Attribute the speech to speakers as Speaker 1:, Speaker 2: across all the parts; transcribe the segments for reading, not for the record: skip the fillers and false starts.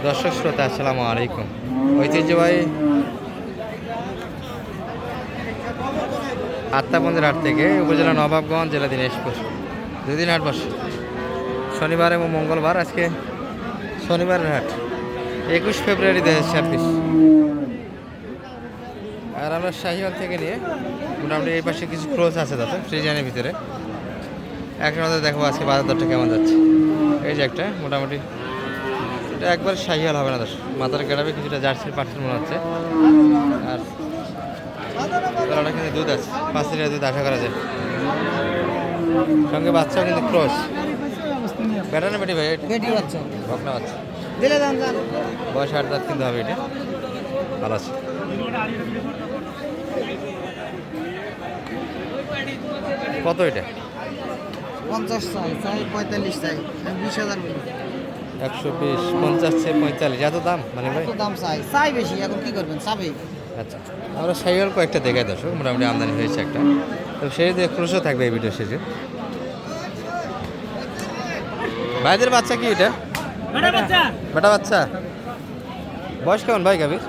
Speaker 1: দর্শক শ্রোতা আসসালামু আলাইকুম। ঐতিহ্যবাহী আত্মাবন্দের হাট থেকে উপজেলা নবাবগঞ্জ, জেলা দিনাজপুর, দুদিন হাট বসে, শনিবার এবং মঙ্গলবার। আজকে শনিবারের হাট 21 ফেব্রুয়ারি 2026। আর আমরা শাহিওয়াল থেকে নিয়ে মোটামুটি এই পাশে কিছু ক্রোচ আছে দাদা ফ্রিজিয়ানের ভিতরে। এখন আমাদের দেখো আজকে বাজার দরটা কেমন যাচ্ছে। এই যে একটা মোটামুটি এটা একবার শাহিওয়াল হবে না দর্শক, মাথার গেড়াবে কিছুটা জার্সির পার্সেল মনে হচ্ছে। আর গলাটা কিন্তু দুধ আছে, 5 লিটার দুধ আশা করা যায়। সঙ্গে বাচ্চাও কিন্তু ক্রস। বেটা না বেটি ভাই?
Speaker 2: বেটি বাচ্চা,
Speaker 1: বকনা বাচ্চা,
Speaker 2: দিলে দাম জান
Speaker 1: বয়স 8 দাঁত কিন্তু হবে। এটা ভালো আছে। কত এটা?
Speaker 2: 50 চাই, 45 চাই, 20,000 বলি।
Speaker 1: 120, 50 থেকে 45 এত দাম মানে ভাই?
Speaker 2: এত দাম চাই বেশি, এখন কি করবেন চাবে।
Speaker 1: আচ্ছা, আমরা শাহিওয়াল কয়েকটা দেখাই দর্শক, মোটামুটি আমদানি হয়েছে একটা। তো সেই দিয়ে ক্রুশও থাকবে এই ভিডিও শেষে। ভাইদের বাচ্চা কি এটা? বেটা বাচ্চা। বয়স কেমন ভাই গাভীর?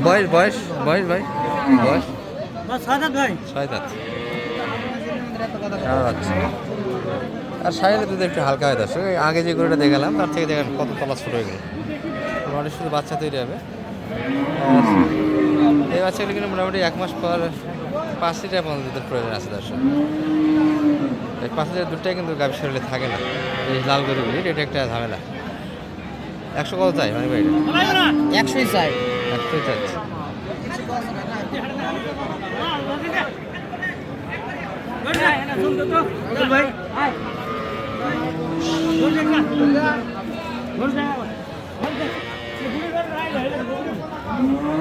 Speaker 1: বয়স বয়স বয়স ভাই বয়স
Speaker 2: 6 দাঁত ভাই,
Speaker 1: 6 দাঁত। আচ্ছা, আর শাহিওয়ালের দুধ একটু হালকা হয় দর্শক। আগে যে গরুটা দেখালাম তার থেকে দেখেন কত তলা ছোট হয়ে গেল। মোটামুটি শুধু বাচ্চা তৈরি হবে। এই বাচ্চাগুলো কিন্তু মোটামুটি 1 মাস পর 5 লিটার পর্যন্ত দুধের প্রয়োজন আছে দর্শক। এই 5 লিটার দুধটাই কিন্তু গাভীর শরীরে থাকে না, এই লাল গরুগুলির। এটা একটা ঝামেলা। 100 কত চাই মানে ভাই?
Speaker 2: 100 চাই।
Speaker 1: 100 চাচ্ছি।
Speaker 2: ভাই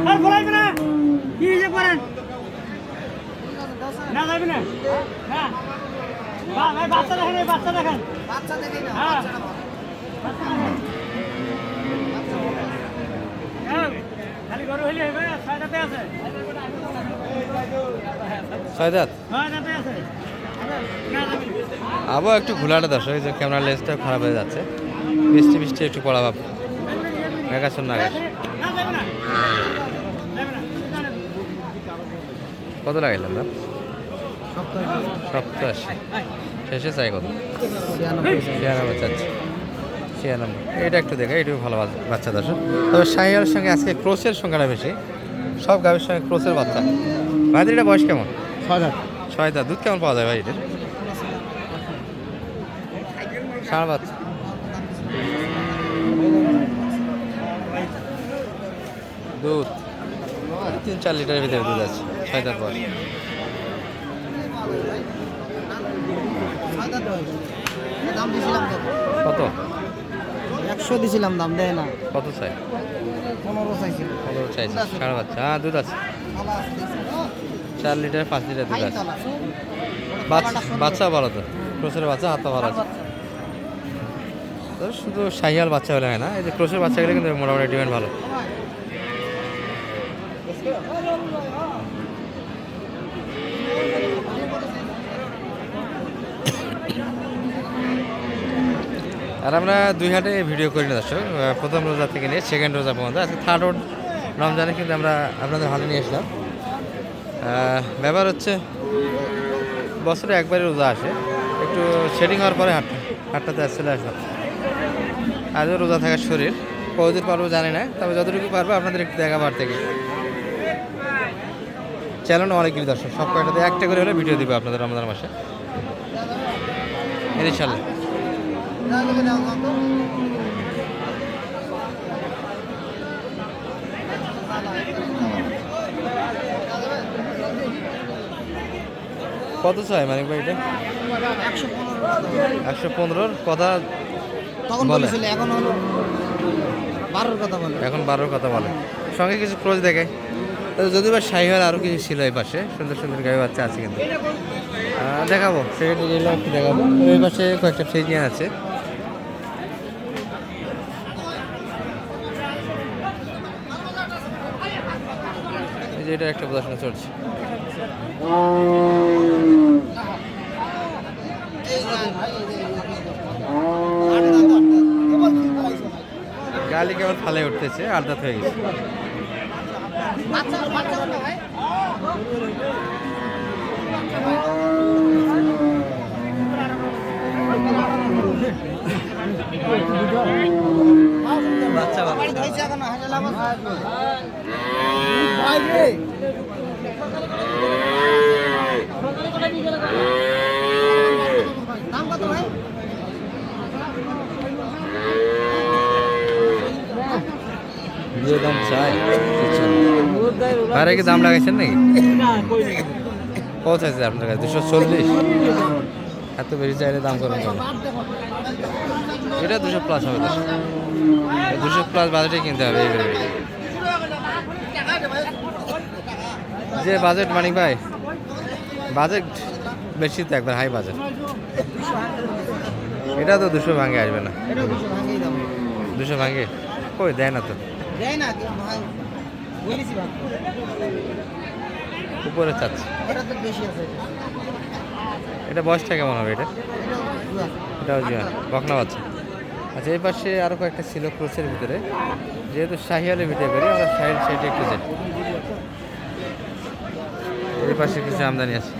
Speaker 2: আর বলাইবে না কি যে করেন না যাবে না। হ্যাঁ ভাই বাচ্চা দেখেন, বাচ্চা দেখেন, বাচ্চা দেখেন না। হ্যাঁ খালি গরু হইলে হবে, 6 দাঁতে আছে।
Speaker 1: 6 দাঁত।
Speaker 2: 6 দাঁতে আছে।
Speaker 1: আবো একটু ঘোলাটা দর্শক, এই যে ক্যামেরা লেন্সটা খারাপ হয়ে যাচ্ছে। বৃষ্টি বৃষ্টি একটু পড়া ভাব, মেঘাচ্ছন্ন আকাশ। কত লাগাইলাম না? 87। শেষে চাই কত? 96 চাচ্ছি। 96। এটা একটু দেখা, এটাও ভালো বাচ্চা দর্শক। তবে শাহিওয়ালের সঙ্গে আজকে ক্রোসের সংখ্যাটা বেশি। সব গাভীর সঙ্গে ক্রোসের বাচ্চা। ভাইদের এটা বয়স কেমন?
Speaker 2: 6 দাঁত।
Speaker 1: 6 দাঁত। দুধ কেমন পাওয়া যায় ভাই এটার? ষাঁড় বাচ্চা। দুধ 3-4 লিটারের ভিতরে দুধ আছে। 6 দাঁত বয়স।
Speaker 2: দাম দিছিলাম
Speaker 1: কত?
Speaker 2: 100 দিছিলাম, দাম দেয় না।
Speaker 1: কত চাই?
Speaker 2: 15 চাইছিল।
Speaker 1: 15 চাইছে। ষাঁড় বাচ্চা। হ্যাঁ দুধ আছে। 4 লিটার 5 লিটার দুধ আছে। বাচ্চা ভালো তো, ক্রোসের বাচ্চা, হাত পা ভালো আছে। তো শুধু শাহিওয়াল বাচ্চা হলে হয় না, এই যে ক্রোসের বাচ্চাগুলো কিন্তু মোটামুটি ডিমান্ড ভালো। আর আমরা 2 হাটে ভিডিও করি না দর্শক, প্রথম রোজা থেকে নিয়ে সেকেন্ড রোজা পর্যন্ত। আজকে থার্ড রমজানে কিন্তু আমরা আপনাদের হাটে নিয়ে আসলাম। ব্যাপার হচ্ছে বছরে একবারই রোজা আসে, একটু সেটিং হওয়ার পরে হাটটাতে চলে আসলাম। আজও রোজা থাকার শরীর, কতদিন পারবো জানি না, তবে যতটুকু পারবো আপনাদের একটু দেখাবার থেকে। চ্যানেল অনেকগুলি দর্শক, সব কয়টাতে একটা করে হলে ভিডিও দিব আপনাদের রমজান মাসে ইনশাল্লাহ। কত চাই মানিক ভাই এটা? 115 কথা বলে,
Speaker 2: এখন হলো 12 কথা বলে।
Speaker 1: এখন 12 কথা বলে। সঙ্গে কিছু ক্রোজ দেখায়। যদি বা শাহিওয়াল আরও কিছু ছিল এই পাশে, সুন্দর সুন্দর গাভী বাচ্চা আছে কিন্তু দেখাবো, সেটা একটু দেখাবো। এই পাশে কয়েকটা ফ্রিজিয়ান আছে। এই যে এটা একটা প্রদর্শনী চলছে। একবার ফালে উঠতেছে, 8 দাঁত হয়ে গেছে। বাচ্চা যে দাম চাই বাইরে কি দাম লাগাইছেন নাকি? কত চাইছে আপনার কাছে? 240? এত বেশি চাইলে দাম করুন কেন? এটা 200+ হবে, 200+ বাজেটে কিনতে হবে এই বেরোবে। যে বাজেট মানিক ভাই, বাজেট বেশি তো একবার হাই বাজেট। এটা তো 200 ভাঙে আসবে না, 200 ভাঙে কই দেয় না তো, উপরে চাচ্ছে। এটা বয়সটা কেমন হবে এটা? এটাও জোয়ান বকনা বাচ্চা। আচ্ছা, এই পাশে আরও কয়েকটা ছিল ক্রোসের ভিতরে, যেহেতু শাহিওয়ালের ভিতরে করি আমরা শাহিওয়াল সাইডে একটু যাই। এই পাশে কিছু আমদানি আছে।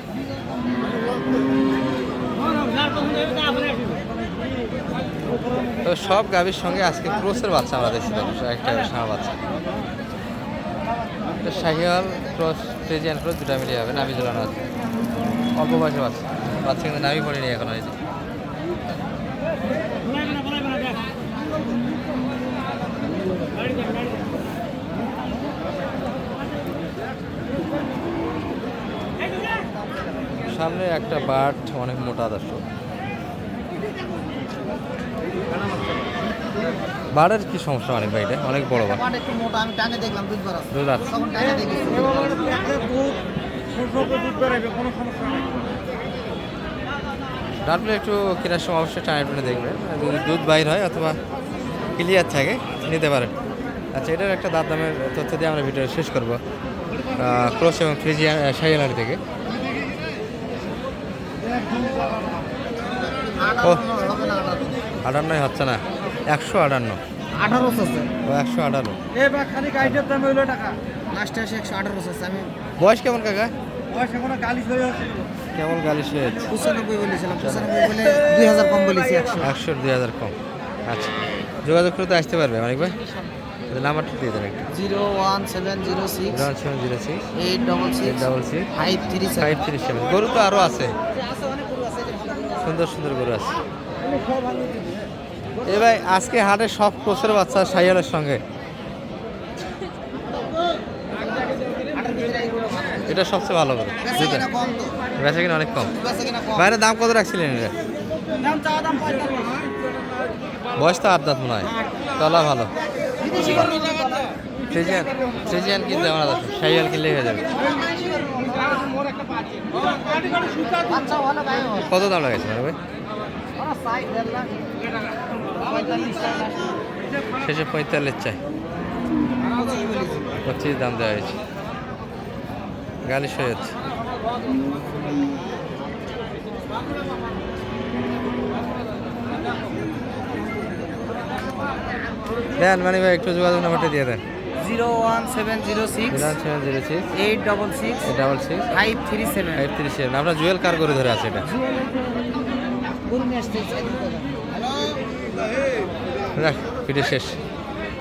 Speaker 1: তো সব গাভীর সঙ্গে আজকে ক্রোসের বাচ্চা আমরা দেখছি, একটা ষাঁড় বাচ্চা। শাহিওয়াল ক্রস, ফ্রিজিয়ান ক্রস দুটা মিলিয়ে হবে, নাভি ঝুলানো আছে। অল্প বয়সের বাচ্চা, বাচ্চা কিন্তু নাভি পড়েনি এখন। এই যে সামনে একটা বাট অনেক মোটা, দর্শক। বাড়ের কি সমস্যা অনেক ভাই? এটা অনেক বড় বাট,
Speaker 2: একটু মোটা, আমি টানে দেখলাম দুধ বাড়া,
Speaker 1: দুধ আছে।
Speaker 2: তখন টানে দেখি
Speaker 1: ডাবলে একটু কেনার সময় অবশ্যই টানে টুনে দেখবেন, যদি দুধ বাইর হয় অথবা ক্লিয়ার থাকে নিতে পারেন। আচ্ছা, এটার একটা দাঁত দামের তথ্য দিয়ে আমরা ভিডিও শেষ করবো। ক্রস এবং ফ্রিজিয়ান শাহিওয়াল থেকে। ও 58 হচ্ছে না, 158।
Speaker 2: 18 আছে
Speaker 1: ও 118।
Speaker 2: এবার খালি গাইডের দাম হইলো টাকা, লাস্টে এসে 118 আছে। আমি
Speaker 1: বয়স কেমন কাকা?
Speaker 2: বয়স এখনো 40 হয়ে আছে,
Speaker 1: কেমন গালিশ হয়েছে?
Speaker 2: 95 বলেছিলাম, 95 বলে 2000 কম বলেছি।
Speaker 1: 100 2000 কম। আচ্ছা, যোগাযোগ করতে আসতে পারবে অনেক ভাই? নাম্বারটা দিয়ে দেন একটা।
Speaker 2: 01706
Speaker 1: 01706
Speaker 2: 866 537।
Speaker 1: 537। গরু তো আরও আছে, সুন্দর সুন্দর গরু আছে। এ ভাই, আজকে হাটে সব ক্রসের বাচ্চা শাহিওয়ালের সঙ্গে, এটা সবচেয়ে ভালো গরু। বেচা কিনা অনেক কম। বাইরে দাম কত রাখছিলেন এটা? বয়স তো 8 দাঁত মনে হয়, তলা ভালো। ফ্রিজিয়ান কিনতে আমরা যাচ্ছি, শাহিওয়াল কিনলে হয়ে যাবে। কত দাম লাগাইছে ভাই? শেষে 45 চাই, 25 দাম দেওয়া হয়েছে। গালিশ হয়ে যাচ্ছে। দেন মানে ভাই, একটু যোগাযোগ নাম্বারটা দিয়ে দেন।
Speaker 2: 01706
Speaker 1: 01706
Speaker 2: 866
Speaker 1: 866
Speaker 2: 537।
Speaker 1: 537। আপনার জুয়েল কার করে ধরে আছে এটা?
Speaker 2: গরু নিয়ে আসতে
Speaker 1: রাখ, ভিডিও শেষ।